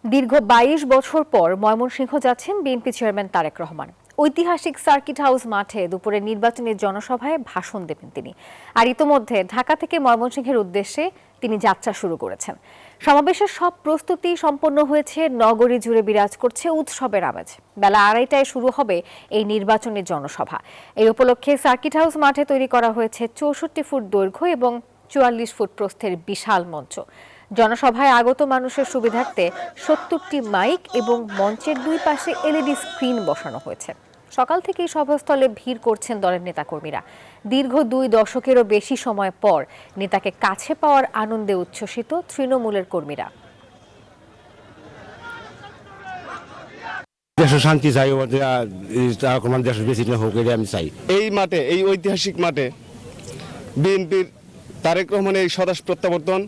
দীর্ঘ ২২ বছর পর ময়মনসিংহ যাচ্ছেন বিএনপি চেয়ারম্যান তারেক রহমান। ঐতিহাসিক সার্কিট হাউস মাঠে দুপুরে নির্বাচনী জনসভায় ভাষণ দেবেন তিনি। আর ইতোমধ্যে ঢাকা থেকে ময়মনসিংহের উদ্দেশ্যে তিনি যাত্রা শুরু করেছেন। সমাবেশের সব প্রস্তুতি সম্পন্ন হয়েছে, নগরী জুড়ে বিরাজ করছে উৎসবের আমেজ। বেলা ২:৩০টায় শুরু হবে এই নির্বাচনী জনসভা। এই উপলক্ষে সার্কিট হাউস মাঠে তৈরি করা হয়েছে ৬৪ ফুট দৈর্ঘ্য এবং ৪৪ ফুট প্রস্থের বিশাল মঞ্চ। জনসভায় আগত মানুষের সুবিধার্থে ৭০টি মাইক এবং মঞ্চের দুই পাশে এলইডি স্ক্রিন বসানো হয়েছে। সকাল থেকেই সভাস্থলে ভিড় করছেন দলের নেতাকর্মীরা। দীর্ঘ ২ দশকেরও বেশি সময় পর নেতাকে কাছে পাওয়ার আনন্দে উচ্ছ্বসিত তৃণমূলের কর্মীরা। দেশের শান্তি চাই, দেশের বেশি হোক, এটা আমি চাই। এই মাঠে, এই ঐতিহাসিক মাঠে বিএনপির তারেক রহমানের এই স্বদেশ প্রত্যাবর্তন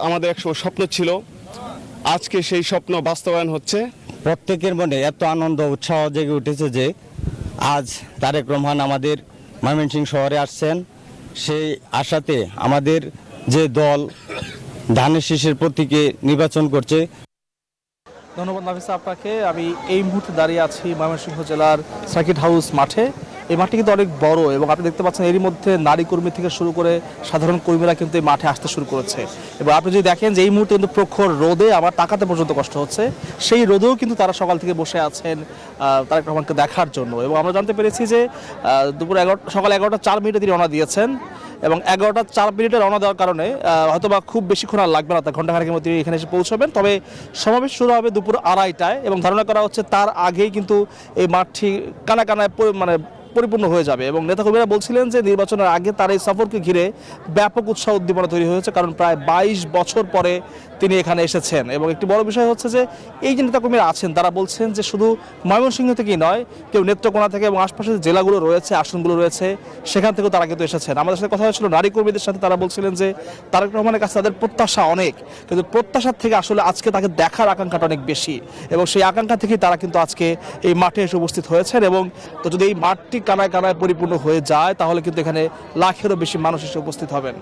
আমাদের একসময় স্বপ্ন ছিল, আজকে সেই স্বপ্ন বাস্তবায়ন হচ্ছে। প্রত্যেকের মনে এত আনন্দ উৎসাহ জেগে উঠেছে যে আজ তারেক রহমান আমাদের ময়মনসিংহ শহরে আসছেন। সেই আশাতে আমাদের যে দল ধানের শীষের প্রতীকে নির্বাচন করছে। ধন্যবাদ নাফিসা আপনাকে। আমি এই মুহূর্তে দাঁড়িয়ে আছি ময়মনসিংহ জেলার সার্কিট হাউস মাঠে। এই মাঠটি কিন্তু অনেক বড় এবং আপনি দেখতে পাচ্ছেন এরই মধ্যে নারী কর্মী থেকে শুরু করে সাধারণ কর্মীরা কিন্তু এই মাঠে আসতে শুরু করেছে। এবং আপনি যদি দেখেন যে এই মুহূর্তে কিন্তু প্রখর রোদে আমার তাকাতে পর্যন্ত কষ্ট হচ্ছে, সেই রোদেও কিন্তু তারা সকাল থেকে বসে আছেন তারেক রহমানকে দেখার জন্য। এবং আমরা জানতে পেরেছি যে সকাল 11:04 তিনি রওনা দিয়েছেন এবং 11:04 রওনা দেওয়ার কারণে হয়তোবা খুব বেশিক্ষণ আর লাগবে না, তার ঘণ্টাখানেকের মধ্যে এখানে এসে পৌঁছবেন। তবে সমাবেশ শুরু হবে দুপুর 2:30টায় এবং ধারণা করা হচ্ছে তার আগেই কিন্তু এই মাঠটি কানায় কানায় পরিপূর্ণ হয়ে যাবে। এবং নেতাকর্মীরা বলছিলেন যে নির্বাচনের আগে তার এই সফরকে ঘিরে ব্যাপক উৎসাহ উদ্দীপনা তৈরি হয়েছে, কারণ প্রায় 22 বছর পরে তিনি এখানে এসেছেন। এবং একটি বড় বিষয় হচ্ছে যে এই যে নেতাকর্মীরা আছেন তারা বলছেন যে শুধু ময়মনসিংহ থেকেই নয়, কেউ নেত্রকোনা থেকে এবং আশপাশের জেলাগুলো রয়েছে, আসনগুলো রয়েছে, সেখান থেকেও তারা কিন্তু এসেছেন। আমাদের সাথে কথা হয়েছিল নারী কর্মীদের সাথে, তারা বলছিলেন যে তারেক রহমানের কাছে তাদের প্রত্যাশা অনেক, কিন্তু প্রত্যাশার থেকে আসলে আজকে তাকে দেখার আকাঙ্ক্ষাটা অনেক বেশি এবং সেই আকাঙ্ক্ষা থেকেই তারা কিন্তু আজকে এই মাঠে এসে উপস্থিত হয়েছেন। এবং তো যদি এই মাঠটি কানায় কানায় পরিপূর্ণ হয়ে যায় তাহলে কিন্তু এখানে লাখেরও বেশি মানুষ এসে উপস্থিত হবেন।